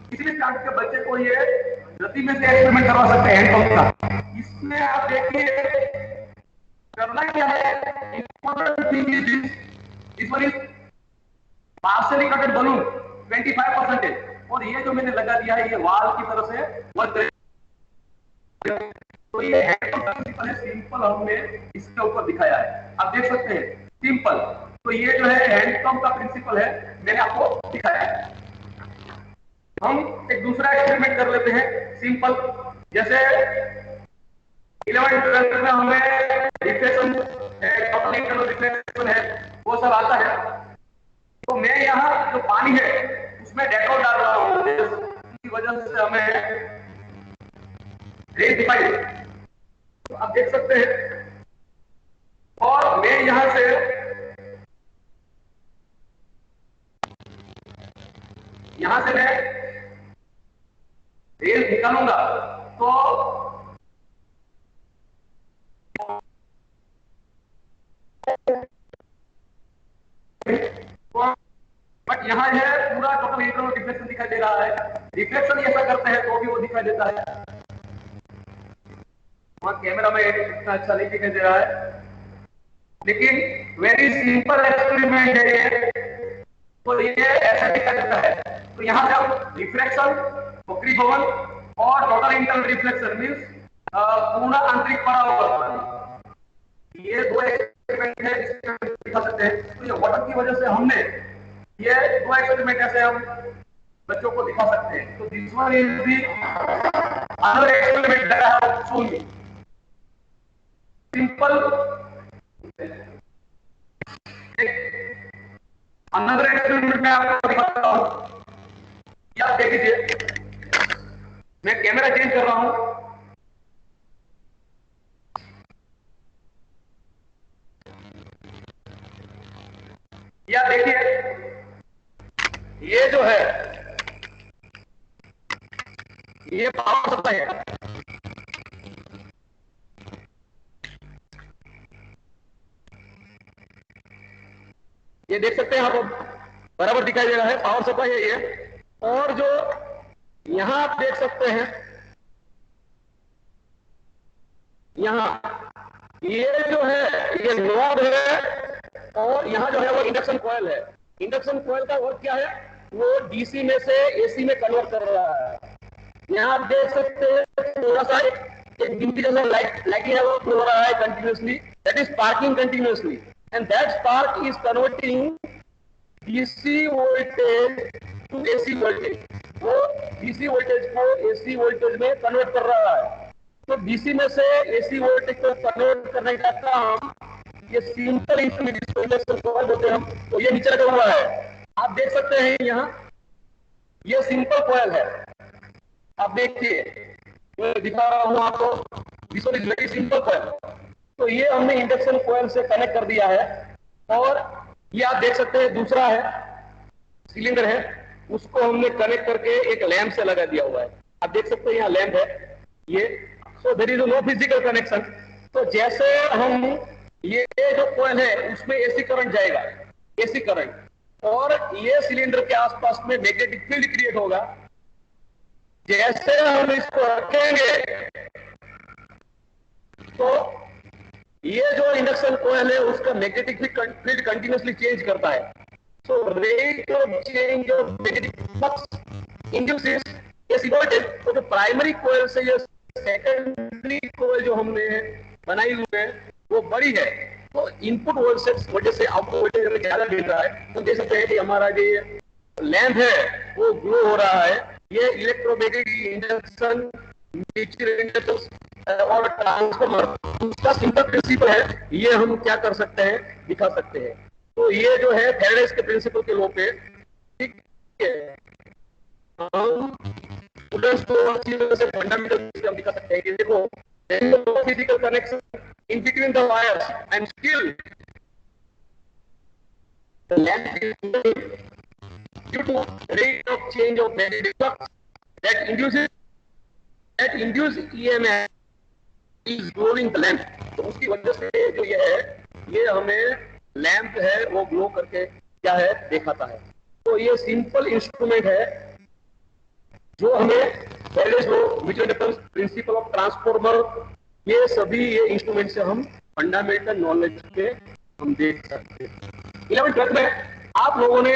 किसी भी स्टैंडर्ड के बच्चे को ये गति में से एक्सपेरिमेंट करवा सकते हैं हैंड पंप का। इसमें आप देखिए करना क्या है, important thing is this one is partially कटेड balloon 25%, और ये जो मैंने लगा दिया है ये वाल की तरफ से वर्क करेगा। तो ये हैंड पंप प्रिंसिपल है, सिंपल हमने इसके ऊपर दिखाया है, आप देख सकते हैं सिंपल। तो ये जो है हैंड पंप का प्रिंसिपल है, मैंने आपको दिखाया है। हम एक दूसरा एक्सपेरिमेंट कर लेते हैं सिंपल, जैसे 11-12 में हमें रिफ्लेक्शन है, वो सब आता है। तो मैं यहाँ जो पानी है उसमें डेटॉल डाल रहा हूँ, इसकी वजह से हमें रेस दिखाई दे। तो आप देख सकते हैं, और मैं यहाँ से मैं रेल निकालूंगा तो बट यहाँ है पूरा टोटल इंटरनल रिफ्लेक्शन दिखाई दे रहा है। रिफ्लेक्शन ऐसा करते हैं तो भी वो दिखाई देता है, वहां कैमरा में इतना अच्छा नहीं दिखाई दे रहा है, लेकिन वेरी सिंपल एक्सपेरिमेंट है ये। तो ये ऐसा दिखाई देता है। तो यहाँ से हम रिफ्लेक्शन, वक्रीभवन और टोटल इंटरनल रिफ्लेक्शन मीन्स पूर्ण आंतरिक परावर्तन, ये दो एक्सपेरिमेंट है जिसमें हम दिखा सकते हैं। तो ये वाटर की वजह से हमने ये दो एक्सपेरिमेंट ऐसे हम बच्चों को दिखा सकते हैं। तो this one is the another experiment that I have shown you, simple another experiment में आपको दिखाता हूं। ये आप देख लीजिए, मैं कैमरा चेंज कर रहा हूं। ये आप देखिए, ये जो है ये पावर सप्लाई है। ये देख सकते हैं आप, बराबर दिखाई दे रहा है, पावर सप्लाई है ये। और जो यहां आप देख सकते हैं, यहां ये जो है ये नॉब है, और यहां जो है वो इंडक्शन कॉइल है। इंडक्शन कॉइल का वर्क क्या है, वो डीसी में से एसी में कन्वर्ट कर रहा है। यहां आप देख सकते हैं थोड़ा सा एक बिंदी जैसा लाइटिंग है वो हो रहा है continuously, that is sparking continuously, and that spark is converting DC voltage to AC voltage. वो डीसी वोल्टेज को एसी वोल्टेज में कन्वर्ट कर रहा है। तो डीसी में से एसी वोल्टेज को कन्वर्ट करने का काम ये सिंपल इंस्ट्रूमेंट, इसको इंडक्शन कॉइल बोलते हैं हम। तो ये नीचे लगा हुआ है, आप देख सकते हैं यहाँ ये सिंपल कॉइल है। आप देखिए, मैं दिखा रहा हूं आपको, this one is very simple coil. तो ये हमने इंडक्शन कॉइल से कनेक्ट कर दिया है। और ये आप देख सकते हैं दूसरा है सिलेंडर है, उसको हमने कनेक्ट करके एक लैंप से लगा दिया हुआ है। आप देख सकते हैं यहाँ लैंप है ये। So there is no physical connection. तो जैसे हम ये जो कॉइल है उसमें एसी करंट जाएगा, एसी करंट, और ये सिलेंडर के आसपास में मैग्नेटिक फील्ड क्रिएट होगा। जैसे हम इसको रखेंगे तो ये जो इंडक्शन कॉइल है उसका मैग्नेटिक फील्ड कंटिन्यूअसली चेंज करता है। So rate of change of magnetic flux induces AC voltage. तो जो प्राइमरी कॉइल से ये सेकेंडरी कॉइल जो हमने बनाई हुई है वो बड़ी है, तो इनपुट वोल्टेज से आउटपुट वोल्टेज हमें ज्यादा मिल रहा है। तो देख सकते हैं कि हमारा जो लैंप है वो ग्लो हो रहा है। ये इलेक्ट्रोमैग्नेटिक इंडक्शन और ट्रांसफॉर्मर उसका सिंपल प्रिंसिपल है। ये हम क्या कर सकते हैं, दिखा सकते हैं। तो ये जो है फैराडेज के प्रिंसिपल के लॉ पे, ठीक है, हम स्टूडेंट्स को से फंडामेंटल हम दिखा सकते हैं कि देखो physical connection in between the wires and still the lamp is due to rate of change of magnetic flux that induces EMF is glowing the lamp। तो उसकी वजह से जो ये है, ये हमें लैंप है वो ग्लो करके क्या है दिखाता है। तो ये सिंपल इंस्ट्रूमेंट है जो हमें balance low, mutual inductance, principle of transformer, ये सभी ये इंस्ट्रूमेंट से हम फंडामेंटल नॉलेज के हम देख सकते हैं। 11th में आप लोगों ने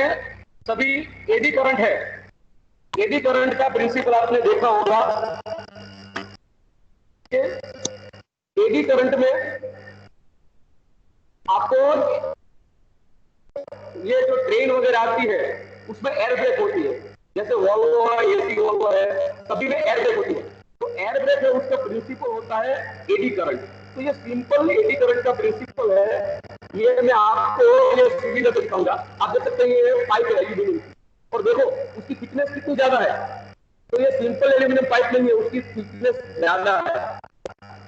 सभी एडी करंट है, एडी करंट का प्रिंसिपल आपने देखा होगा। एडी करंट में आपको ये जो ट्रेन वगैरह आती है उसमें एयर ब्रेक होती है, जैसे वॉल्वो है, एसी वॉल्वो है, सभी में एयर ब्रेक होती है। तो एयर ब्रेक है, उसका प्रिंसिपल होता है एडी करंट। तो ये सिंपल एडी करंट का प्रिंसिपल है, ये मैं आपको ये सीधी में दिखाऊंगा। आप देख सकते हैं ये पाइप है एल्यूमिनियम, और देखो उसकी थिकनेस कितनी ज्यादा है। तो ये सिंपल एल्यूमिनियम पाइप नहीं है, उसकी थिकनेस ज्यादा है।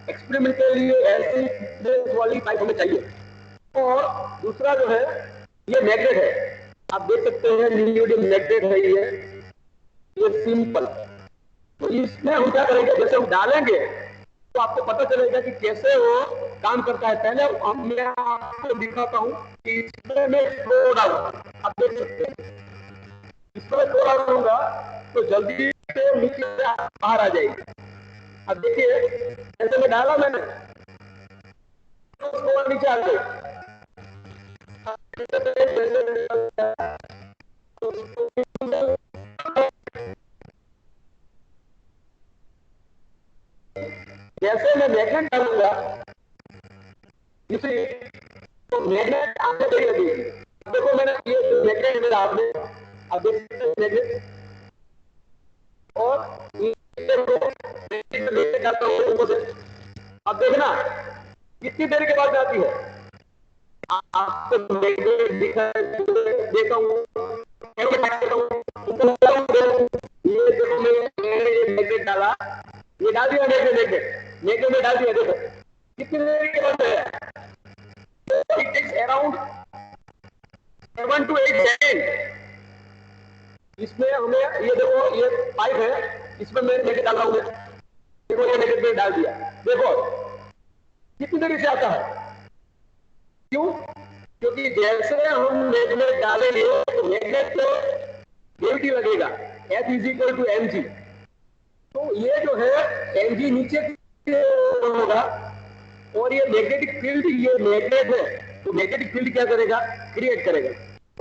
एक्सपेरिमेंट के लिए ऐसी थिकनेस वाली पाइप हमें चाहिए। और दूसरा जो है ये मैग्नेट है, आप देख सकते हैं लिथियम मैग्नेट है ये सिंपल। तो इसमें हम क्या करेंगे, जैसे हम डालेंगे तो आपको पता चलेगा कि कैसे वो काम करता है। पहले मैं आपको दिखाता हूं कि इसमें मैं फ्लो डालूंगा, आप देख सकते हैं इसमें फ्लो डालूंगा तो जल्दी से नीचे बाहर आ जाएगी। अब देखिए जैसे मैं डाला मैंने तो नीचे आ गई। जैसे मैं मैग्नेट डालूंगा इसे, तो मैग्नेट आपने देखी अभी, देखो मैंने ये मैग्नेट मेरा आपने, अब देख सकते हैं मैग्नेट, और लेके जाता हूँ ऊपर से। अब देखना कितनी देर के बाद जाती है। आपको मैग्नेट देखा हूँ, ये देखो मैंने ये मैग्नेट डाला, ये डाल दिया मैग्नेट में डाल दिया। देखो कितनी देर के बाद है, it takes around 7 to 8 second. इसमें हमें ये देखो ये पाइप है, इसमें मैंने मैग्नेट डाला हुआ है, देखो ये मैग्नेट में डाल दिया। देखो कितनी देर से आता है, क्यों? क्योंकि जैसे हम मैग्नेट डालेंगे तो मैग्नेट को ग्रेविटी लगेगा, F is equal to mg। तो ये जो है mg नीचे होगा, और ये मैग्नेटिक फील्ड, ये मैग्नेट है तो मैग्नेटिक फील्ड क्या करेगा, क्रिएट करेगा।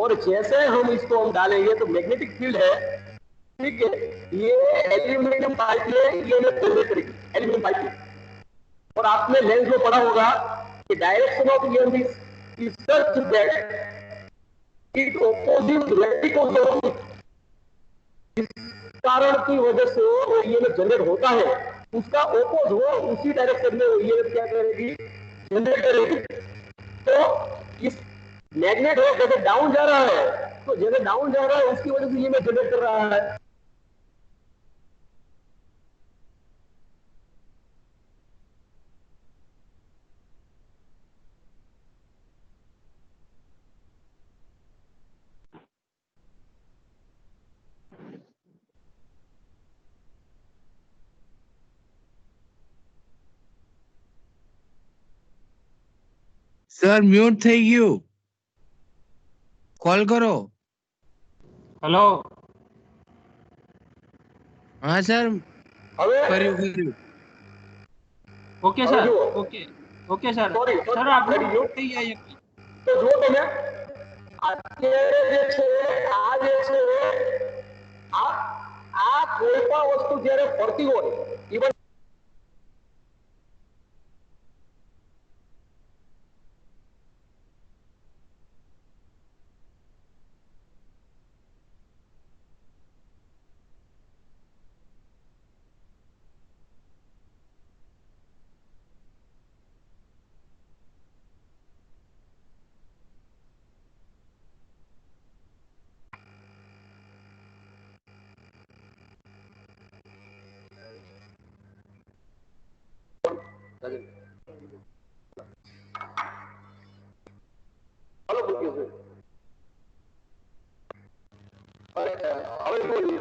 और जैसे हम इसको हम डालेंगे तो मैग्नेटिक फील्ड है, ठीक है, ये एल्यूमिनियम पाइप में ये जनरेट करेगी, एल्यूमिनियम पाइप में। और आपने लेंस में पढ़ा होगा कि direction of EMF is such that it opposite reticle of, इस कारण की वजह से वो ईएमएफ जनरेट होता है, उसका ओपोज हो उसी डायरेक्शन में ईएमएफ क्या करेगी, जनरेट करेगी। तो इस मैग्नेट है जैसे डाउन जा रहा है, तो जैसे डाउन जा रहा है उसकी वजह से ईएमएफ जनरेट कर रहा है। સર મ્યુટ થઈ ગયું, કોલ કરો। हेलो હા સર હવે કર્યું કર્યું। ओके હવે सर જુઓ, okay okay sir sorry sir आप કરી લો। म्यूट થઈ ગયા એક તો જુઓ તમે અત્યારે જે છે આ જે છે આ કોઈ પણ વસ્તુ જ્યારે ફરતી હોય, ઇવન હલો બોલીએ છે હવે બોલીએ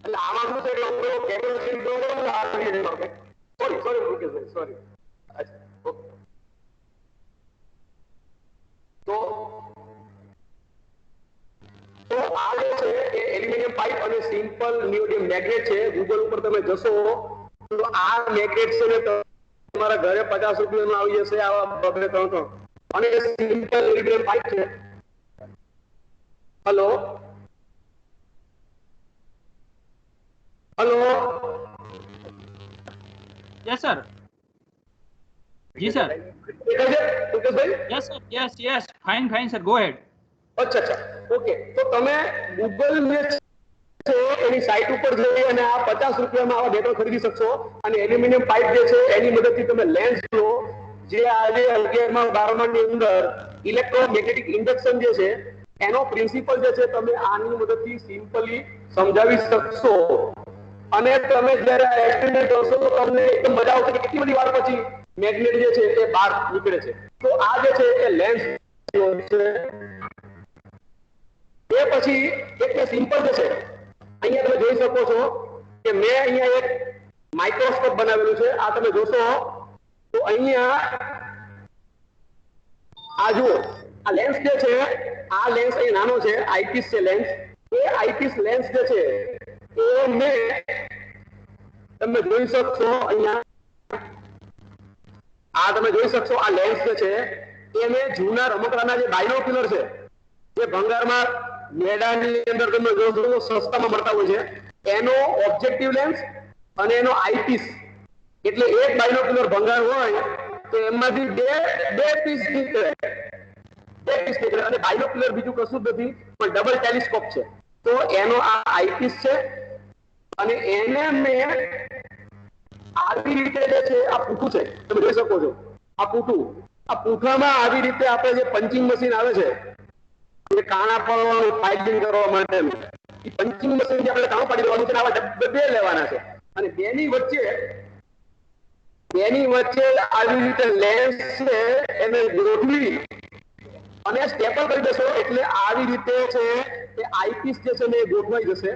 એટલે આમાં શું છે કે હું કેમેરો ચેન્જ કરું આ કરી રહ્યો okay sorry sorry okay sorry અચ્છા ઓકે તો આ જે છે એ એલ્યુમિનિયમ એલ્યુમિનિયમ પાઇપ અને સિમ્પલ નિયોડિયમ મેગ્નેટ છે. ગૂગલ ઉપર તમે જશો તો આ મેગ્નેટ છે ને તમારા ઘરે 50 રૂપિયામાં આવી જશે આવા 2-3 અને સિમ્પલ એલ્યુમિનિયમ પાઇપ છે. Hello hello Yes, sir. जी sir. મુકેશભાઈ Yes, sir. Yes, yes. Fine, fine, sir. Go ahead. અચ્છા ઓકે તો તમે ગૂગલ ને છે એની સાઇટ ઉપર જઈ અને આ 50 રૂપિયામાં આવા ડેટો ખરીદી શકશો. અને એલ્યુમિનિયમ પાઇપ જે છે એની મદદથી તમે લેન્સ લો જે આજે 11મા 12મા ની અંદર ઇલેક્ટ્રોમેગ્નેટિક ઇન્ડક્શન જે છે એનો પ્રિન્સિપલ જે છે તમે આની મદદથી સિમ્પલી સમજાવી શકશો. અને તમે જ્યારે એક્સપેરિમેન્ટ કરશો તો તમને એકદમ મજા આવશે કે કેટલી બધી વાર પછી મેગ્નેટ જે છે એ બહાર નીકળે છે. તો આ જે છે એ લેન્સ છે. એ પછી એક સિમ્પલ જે છે અહીંયા તમે જોઈ શકો છો કે મેં અહીંયા એક માઇક્રોસ્કોપ બનાવેલું છે. આ તમે જોશો તો અહીંયા આ જુઓ આ લેન્સ જે છે આ લેન્સ અહીં નાનો છે આઈપીસ છે લેન્સ. એ આઈપીસ લેન્સ જે છે એ મેં તમે જોઈ શકશો અહીંયા આ તમે જોઈ શકશો આ લેન્સ જે છે એ મેં જૂના રમકડાના જે બાયનોક્યુલર છે જે ભંગારમાં મેદાનની અંદર તમે જોશો સસ્તામાં મળતા હોય છે એનો ઓબ્જેક્ટિવ લેન્સ અને એનો આઈપીસ એટલે એક બાયનોક્યુલર ભંગાર હોય તો એમાંથી બે પીસ નીકળે અને બાયનોક્યુલર બીજું કશું જ નથી પણ ડબલ ટેલિસ્કોપ છે. તો એનો આ આઈપીસ છે અને એને મેં આવી રીતે જે છે આ પૂઠું છે તમે જોઈ શકો છો આ પૂઠામાં આવી રીતે આપણે જે પંચિંગ મશીન આવે છે એ કાણા પાડવાનું ફાઇલિંગ કરવા માટે એ પંચિંગ મશીન જે આપણે કાણું પાડી દેવાનું છે આવા બે લેવાના છે અને બેની વચ્ચે આવી રીતે લેન્સ છે એને ગોઠવી અને સ્ટેપલ કરી દેશો એટલે આવી રીતે છે એ આઈપીસ જે છે ને એ ગોઠવાઈ જશે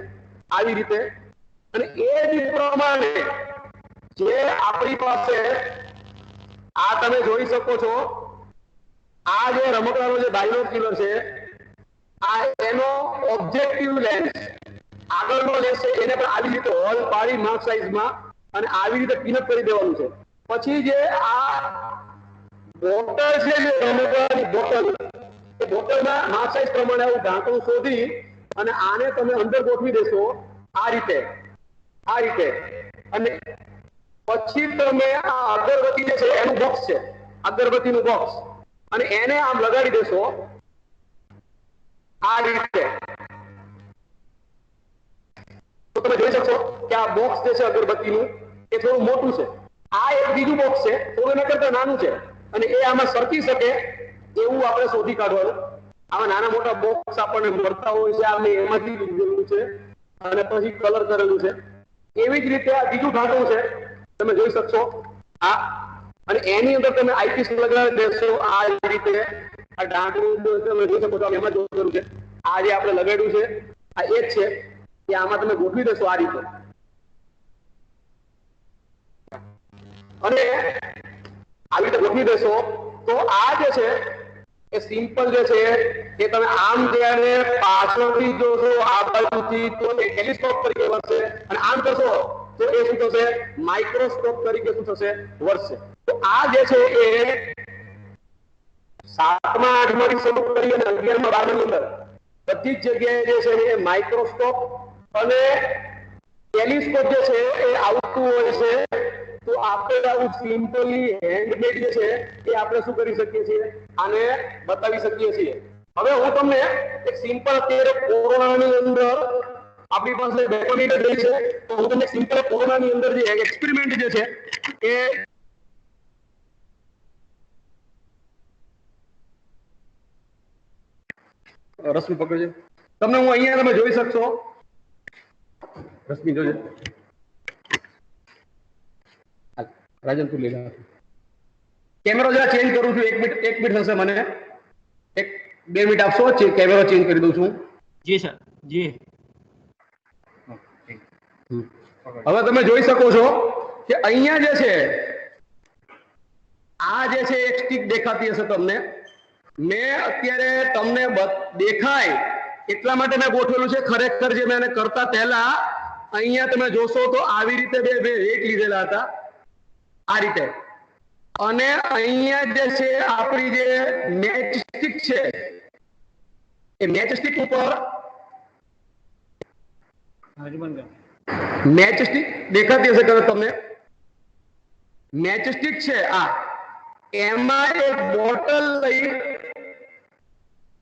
આવી રીતે. અને એ જ પ્રમાણે જે આપણી પાસે આ તમે જોઈ શકો છો આ જે રમકડાનો જે બાયનોક્યુલર છે આ એનો ઓબ્જેક્ટિવ લેન્સ આગળનો લેન્સ છે એને પણ આવી રીતે હોલ પાડી માર્ક સાઈઝમાં અને આવી રીતે પિનઅપ કરી દેવાનું છે. પછી જે આ બોટલ છે જે રમકડાની બોટલ એ બોટલમાં માર્ક સાઈઝ પ્રમાણે આવું ઢાંકણું શોધી અને આને તમે અંદર ગોઠવી દેશો આ રીતે અને પછી તમે આ અગરબત્તી જે છે એનું બોક્સ છે અગરબત્તીનું બોક્સ અને એને આમ લગાડી દેશો આ રીતે. તો તમે જોઈ શકશો કે આ બોક્સ જે છે અગરબત્તીનું એ થોડું મોટું છે. આ એક બીજું બોક્સ છે થોડું એના કરતા નાનું છે અને એ આમાં સરકી શકે એવું આપણે શોધી કાઢવાનું. આમાં નાના મોટા બોક્સ આપણને મળતા હોય છે આ મેં એમાંથી લીધેલું છે અને પછી કલર કરેલું છે. એવી જ રીતે આ બીજું ઢાંકણું છે તમે જોઈ શકશો આ અને એની અંદર તમે આઈપીસ લગાડી દેશો આ રીતે આ ઢાંકણું તમે જોઈ શકો છો એમાં જોયું છે આ જે આપણે લગાડ્યું છે આ એ જ છે કે આમાં તમે ગોઠવી દેશો આ રીતે અને આવી રીતે ગોઠવી દેશો તો આ જે છે એ સિમ્પલ જે છે એ તમે આમ જ્યારે પાછળથી જોશો આ બાજુથી તો એ ટેલિસ્કોપ તરીકે વર્તશે અને આમ કરશો તો એ શું થશે માઇક્રોસ્કોપ તરીકે શું થશે વર્તશે. તો આ જે છે એ 7મા 8માથી શરૂ કરી અને 11મા 12માની અંદર બધી જ જગ્યાએ જે છે એ માઇક્રોસ્કોપ અને ટેલિસ્કોપ જે છે એ આવતું હોય છે. તો આપણે આવું સિમ્પલી હેન્ડમેડ જે છે એ આપણે શું કરી શકીએ છીએ આને બતાવી શકીએ છીએ. હવે હું તમને એક સિમ્પલ અત્યારે કોરોનાની અંદર આપણી પાસે બેકોમીટર જે છે તો હું તમને સિમ્પલ કોરોનાની અંદર જે એક્સપેરિમેન્ટ જે છે એ રશ્મિ પકડજો તમને હું અહીંયા તમે જોઈ શકશો રશ્મિ જોજે રાજન તું લઈ કેમેરો જરા ચેન્જ કરું છું એક મિનિટ થશે મને 2 મિનિટ આપશો કેમેરો ચેન્જ કરી દઉં છું. જી સર જી. હવે તમે જોઈ શકો છો કે અહીંયા જે છે આ જે છે એક સ્ટિક દેખાતી હશે તમને મેં અત્યારે તમને દેખાય એટલા માટે મેં ગોઠવેલું છે. ખરેખર જે મેં કરતા પહેલા અહીંયા તમે જોશો તો આવી રીતે બે વેટ લીધેલા હતા, આ રીતે. અને અહીંયા જે છે આપણી જે મેચ સ્ટિક છે, એ મેચ સ્ટિક ઉપર મેચ સ્ટિક દેખાતી હશે કદાચ તમને. મેચ સ્ટિક છે આ, એમાં એક બોટલ લઈ,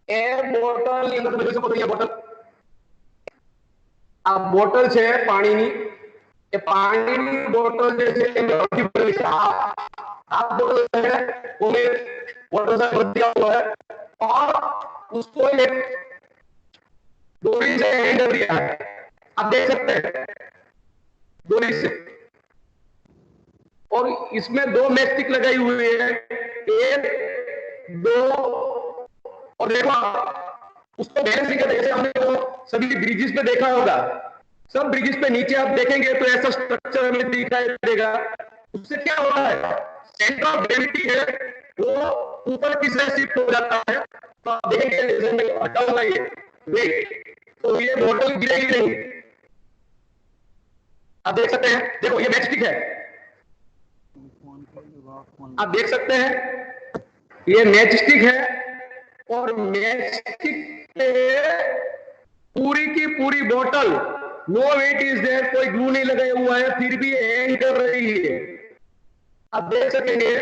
એ બોટલ ની અંદર તમે જોઈ શકો છો, બોટલ, આ બોટલ છે પાણીની. એ પાણીની બોટલ જે છે એ ભરતી ભરેલી છે. आप बोतल है वो में वाटर से भर दिया हुआ है और उसको एक डोरी से हैंडल दिया है, आप देख सकते हैं, डोरी से. और इसमें 2 मैस्टिक लगाई हुई है, 1 2. और देखो उसको बैलेंसिंग करते जैसे हमने वो सभी ब्रिजेस पे देखा होगा, सब ब्रिजेस पे नीचे आप देखेंगे तो ऐसा स्ट्रक्चर हमें दिखाई देगा. उससे क्या होता है, सेंटर ऑफ ग्रेविटी है वो ऊपर की साइड शिफ्ट हो जाता है. तो आप देखेंगे जैसे मैं हटाऊंगा ये वेट, तो ये बोतल गिरेगी नहीं. आप देख सकते हैं, देखो ये मैच स्टिक है, आप देख सकते हैं ये मैच स्टिक है. और मैच स्टिक पे पूरी की पूरी बोतल, नो वेट इज देयर, कोई ग्लू नहीं लगाया हुआ है, फिर भी हैंग कर रही है. आप देख सकेंगे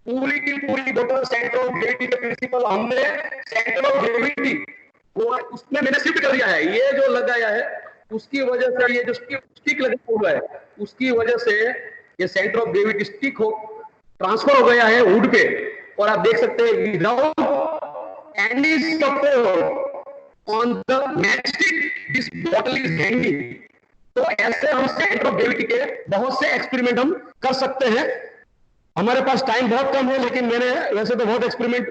पूरी की पूरी बोतल सेंटर ऑफ ग्रेविटी का प्रिंसिपल हमने सेंटर ऑफ ग्रेविटी वो उसमें मैंने शिफ्ट कर दिया है. ये जो लगाया है उसकी वजह से, ये जो स्टिक लगा हुआ है उसकी वजह से ये सेंटर ऑफ ग्रेविटी स्टिक हो ट्रांसफर हो गया है वुड पे. और आप देख सकते हैं without any support on the matchstick this bottle is hanging. तो ऐसे हम सेंटर ऑफ ग्रेविटी के बहुत से एक्सपेरिमेंट हम कर सकते हैं. हमारे पास टाइम बहुत कम है, लेकिन मैंने वैसे तो बहुत एक्सपेरिमेंट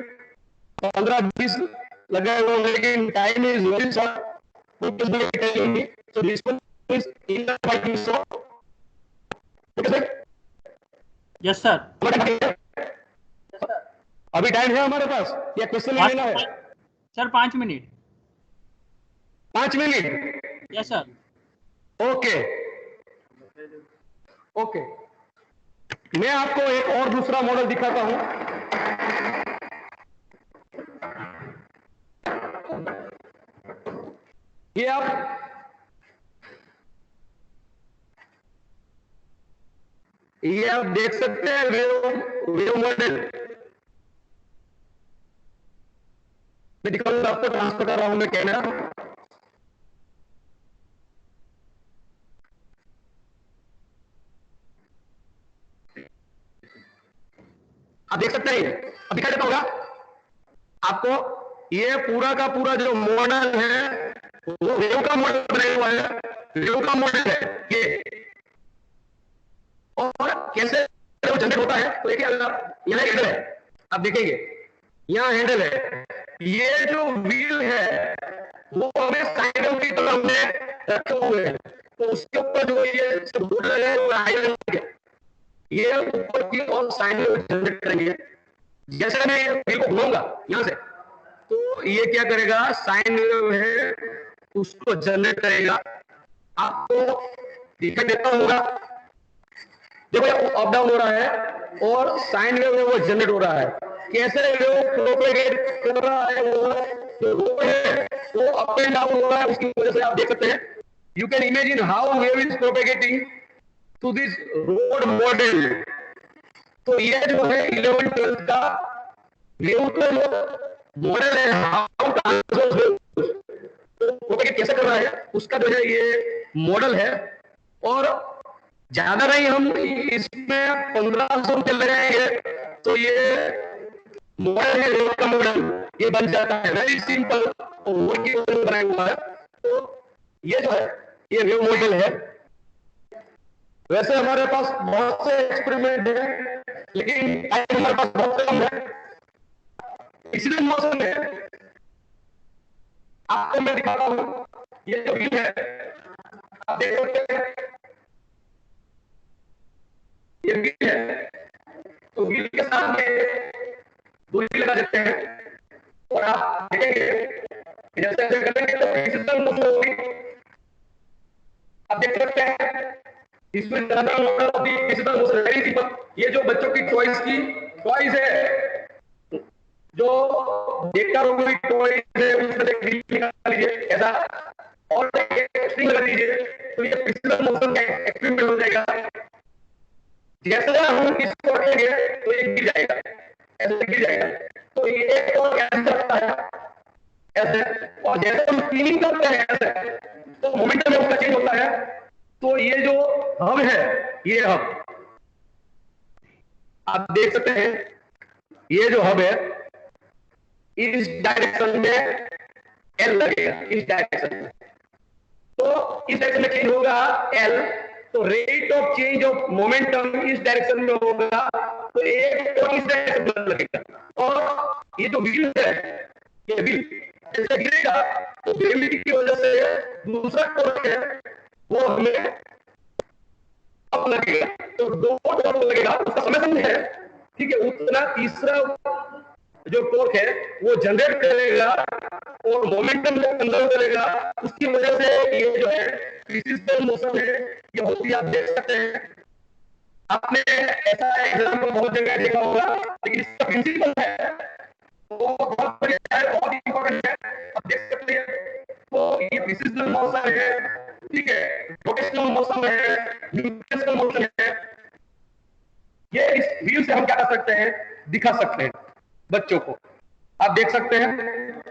15-20 लगाए हुए, लेकिन time is very short. So this one is in the fighting so. Yes sir. अभी टाइम है हमारे पास या क्वेश्चन लेना है? Sir 5 minute. 5 minute. Yes sir. Okay okay. मैं आपको एक और दूसरा मॉडल दिखाता हूं. ये आप देख सकते हैं वेव मॉडल. मैं दिखाऊंगा आपको, ट्रांसफर कर रहा हूं मैं कैमरा. आप देख सकते हैं, अब दिखा देता होगा आपको. ये पूरा का पूरा जो मॉडल है वो वेव का मॉडल बनाया हुआ है, वेव का मॉडल है ये. और कैसे वो जनरेट होता है, तो देखिए यहाँ हैंडल है, आप देखेंगे यहाँ हैंडल है. ये जो व्हील है वो हमें साइकिल की तरह हमने रखे हुए हैं, तो उसके ऊपर जो ये बोर्ड लगा है वो आयरन है, ये ऊपर की और साइन वेव जनरेट करेंगे. जैसे मैं ये व्हील को घुमाऊंगा यहाँ से, तो ये क्या करेगा, साइन वेव है उसको जनरेट करेगा. आपको दिखाई देता होगा, देखो अप डाउन हो रहा है और साइन वेव है वो जनरेट हो रहा है. कैसे वेव प्रोपेगेट कर रहा है, वो अप एंड डाउन हो रहा है, उसकी वजह से आप देख सकते हैं. You can imagine how wave is propagating to this rod model. तो ये जो है 11-12 का वेव का जो मॉडल है, हाउ प्रोपेगेट कैसे कर रहा है उसका जो है ये मॉडल है. और ज्यादा नहीं, हम इसमें 1500 रुपये लगाएंगे तो ये मॉडल है वेव का मॉडल, ये बन जाता है. वेरी सिंपल बनाया हुआ है. तो ये जो है ये वेव मॉडल है. वैसे हमारे पास बहुत से एक्सपेरिमेंट है, लेकिन टाइम हमारे पास बहुत कम है. इसलिए मौसम में आपको मैं दिखाता हूं, ये जो व्हील है आप देख सकते हैं, ये व्हील है. तो व्हील के साथ में दूरी लगा देते हैं और आप देखेंगे जैसे ऐसे करेंगे तो फिजिकल मोशन होगी। आप देख सकते हैं इसमें general model of the physical motion very simple. ये जो बच्चों की चॉइस है, जो देखता रहोगे टॉयज है उसमें से ग्रीन निकाल लीजिए ऐसा, और स्ट्रिंग लगा दीजिए, तो ये फिजिकल मोशन का एक्सपेरिमेंट हो जाएगा। जैसे हम इसको रखेंगे तो ये गिर जाएगा, ऐसे गिर जाएगा। तो ये और कैसे करता है ऐसे, और जैसे हम क्लीनिंग करते हैं ऐसे, तो मोमेंटम में उसका चेंज होता है। तो ये जो हब है, ये हब आप देख सकते हैं, ये जो हब है इस डायरेक्शन में एल लगेगा, इस डायरेक्शन में, तो इस डायरेक्शन में चेंज होगा एल, तो rate of change of momentum इस डायरेक्शन में होगा, तो एक और इस डायरेक्शन में लगेगा। और ये जो व्हील है, ये व्हील जैसे गिरेगा तो ग्रेविटी की वजह से दूसरा टॉर्क है वो हमें अब लगेगा, तो दो टॉर्क लगेगा, उसका समेशन है, ठीक है। उतना तीसरा जो टॉर्क है वो जनरेट करेगा और मोमेंटम को कंजर्व करेगा। उसकी वजह से ये जो है फिजिकल मोशन है, ये होती है। आप देख सकते हैं, आपने ऐसा एग्जाम्पल बहुत जगह देखा होगा, लेकिन इसका प्रिंसिपल है वो बहुत बढ़िया है, बहुत इंपॉर्टेंट है। आप देख सकते हैं, तो ये फिजिकल मोशन है, ठीक है, रोटेशनल मोशन है, न्यूट्रिशनल मोशन है। ये इस व्हील से हम क्या कर सकते हैं, दिखा सकते हैं बच्चों को। आप देख सकते हैं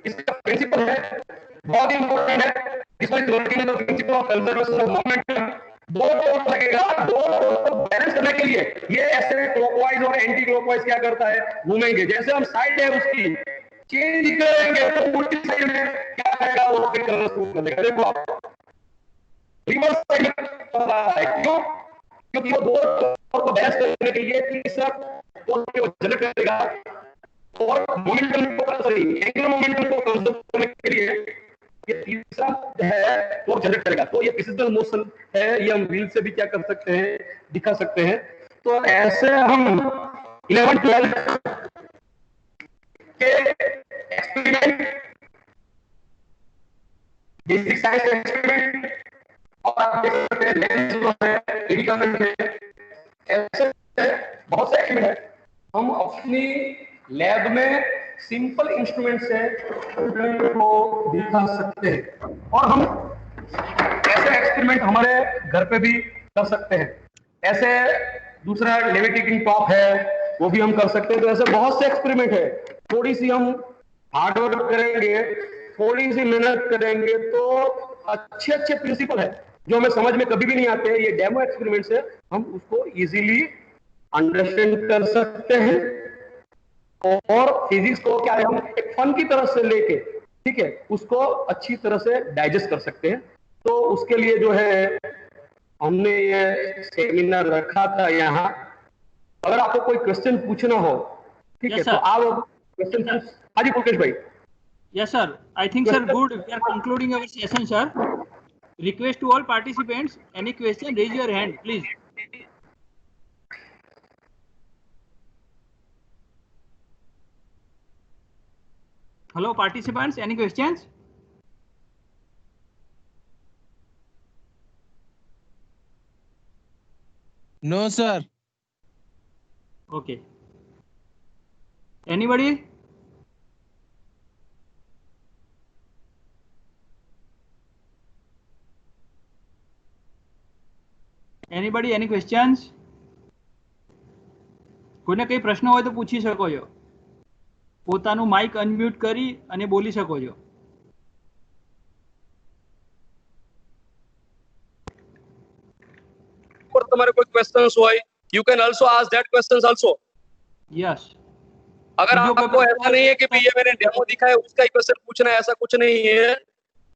इसका प्रिंसिपल है, बहुत इंपॉर्टेंट है। इसमें working of principle of conservation of momentum, दो टॉर्क लगेगा, दो टॉर्क को बैलेंस करने के लिए ये ऐसे क्लॉकवाइज और एंटी क्लॉकवाइज क्या करता है, घूमेंगे। जैसे हम साइड है उसकी चेंज करेंगे तो उल्टी साइड में क्या करेगा, वो फिर कलर सूट करेगा। देखो आप रिवर्स साइड कर रहा है, क्यों? क्योंकि वो दो टॉर्क को बैलेंस करने के लिए तीसरा टॉर्क को जनरेट करेगा और मोमेंटम को एंगुलर मोमेंटम को कंजर्व करने के लिए ये तीसरा है वो जनरेट करेगा। तो ये फिजिकल मोशन है, ये हम व्हील से भी क्या कर सकते हैं, दिखा सकते हैं। तो ऐसे हम 11-12 के एक्सपेरिमेंट, बेसिक साइंस एक्सपेरिमेंट, और आप देख सकते हैं लेंस है, मेडिकल है, ऐसे बहुत से एक्सपेरिमेंट है। हम अपनी लैब में सिंपल इंस्ट्रूमेंट से स्टूडेंट को दिखा सकते हैं, और हम ऐसे एक्सपेरिमेंट हमारे घर पे भी कर सकते हैं। ऐसे दूसरा लेविटेटिंग टॉप है, वो भी हम कर सकते हैं। तो ऐसे बहुत से एक्सपेरिमेंट है। थोड़ी सी हम हार्डवर्क करेंगे, थोड़ी सी मेहनत करेंगे, तो अच्छे अच्छे प्रिंसिपल है जो हमें समझ में कभी भी नहीं आते हैं, ये डेमो एक्सपेरिमेंट से हम उसको इजीली अंडरस्टैंड कर सकते हैं। और फिजिक्स को क्या है, हम एक फन की तरह से लेके, ठीक है, उसको अच्छी तरह से डाइजेस्ट कर सकते हैं। तो उसके लिए जो है हमने ये सेमिनार रखा था यहाँ। अगर आपको कोई क्वेश्चन पूछना हो, ठीक है, तो आप क्वेश्चन पूछ। हाँ जी मुकेश भाई। Yes, sir. I think, sir, good. We are concluding our session, sir. Request to all participants. Any question, raise your hand, please. Hello, participants. Any questions? No, sir. Okay. Anybody? Anybody? Any questions? કોઈને કઈ પ્રશ્ન હોય તો પૂછી શકો છો. પોતાનું Mike unmute કરી અને બોલી શકો છો. और तुम्हारे कोई क्वेश्चंस हो, you can also ask that questions also. Yes. अगर आपको ऐसा नहीं है कि ये मैंने डेमो दिखा है उसका ही क्वेश्चन पूछना है, ऐसा कुछ नहीं है।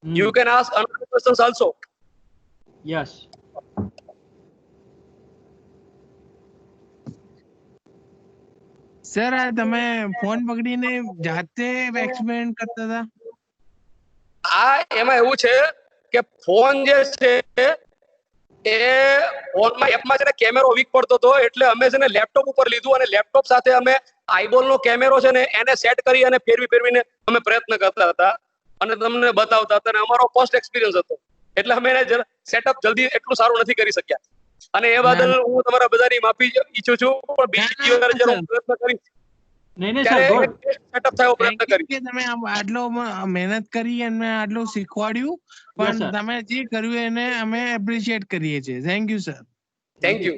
You can ask another questions also. Yes. Sir આ તમે ફોન પકડીને જાતે એક્સપેરિમેન્ટ કરતા હતા? આ એમાં એવું છે કે ફોન જે છે એ ઓનમાં એપમાં છે ને કેમેરો વીક પડતો હતો એટલે અમે છે ને લેપટોપ ઉપર લીધું અને લેપટોપ સાથે અમે આઈબોલ નો કેમેરો છે ને એને સેટ કરી અને ફેરવીને અમે પ્રયત્ન કરતા હતા અને તમને બતાવતા હતા અને અમારો ફર્સ્ટ એક્સપિરિયન્સ હતો એટલે અમે એને સેટઅપ જલ્દી એટલું સારું નથી કરી શક્યા અને એ બદલ હું તમારા બધાની માફી ઈચ્છું છું પણ બીજી વાર જ્યારે હું પ્રયત્ન કરીશ નહીં નહીં સર, ગુડ. સેટઅપ થાય એવો પ્રયત્ન કરીશ. કે તમે આટલો મહેનત કરી અને આટલું શીખવાડ્યું પણ sir. તમે જે કર્યું એને અમે એપ્રિશિએટ કરીએ છીએ. Thank you sir. Thank you.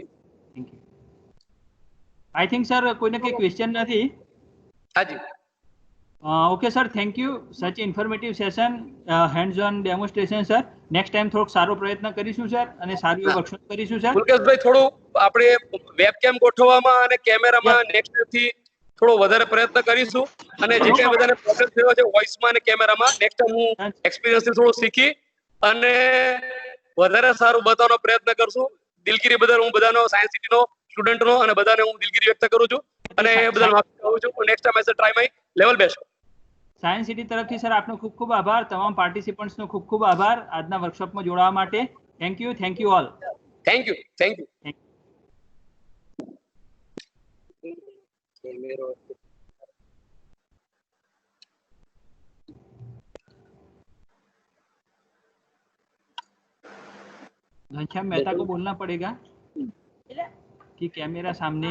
I think sir કોઈને કઈ ક્વેશ્ચન નથી. હાજી. Okay sir, thank you. Such informative session, hands on demonstration sir. Next time થોડોક સારો પ્રયત્ન કરીશું સર અને સારું એવું વર્કશોપ કરીશું સર. મુકેશભાઈ થોડું આપણે વેબકેમ ગોઠવવામાં અને કેમેરામાં નેક્સ્ટ થી થોડો વધારે પ્રયત્ન કરીશું અને જે કંઈ બધાને પ્રોબ્લેમ થયો છે વોઇસમાં અને કેમેરામાં નેક્સ્ટ ટાઈમ હું એક્સપિરિયન્સ થી થોડું શીખી અને વધારે સારું બતાવવાનો પ્રયત્ન કરશું. દિલગીરી બદલ હું બધાનો સાયન્સ સિટીનો સ્ટુડન્ટનો અને બધાને હું દિલગીરી વ્યક્ત કરું છું અને એ બદલ માફી ચાહું છું. Next time I try my level best. Science city તરફથી સર આપનો ખૂબ ખૂબ આભાર. તમામ પાર્ટિસિપન્ટ્સનો ખૂબ ખૂબ આભાર આજના વર્કશોપમાં જોડાવા માટે. Thank you all. Thank you. Ghanshyam Mehta को बोलना पड़ेगा कि कैमरा सामने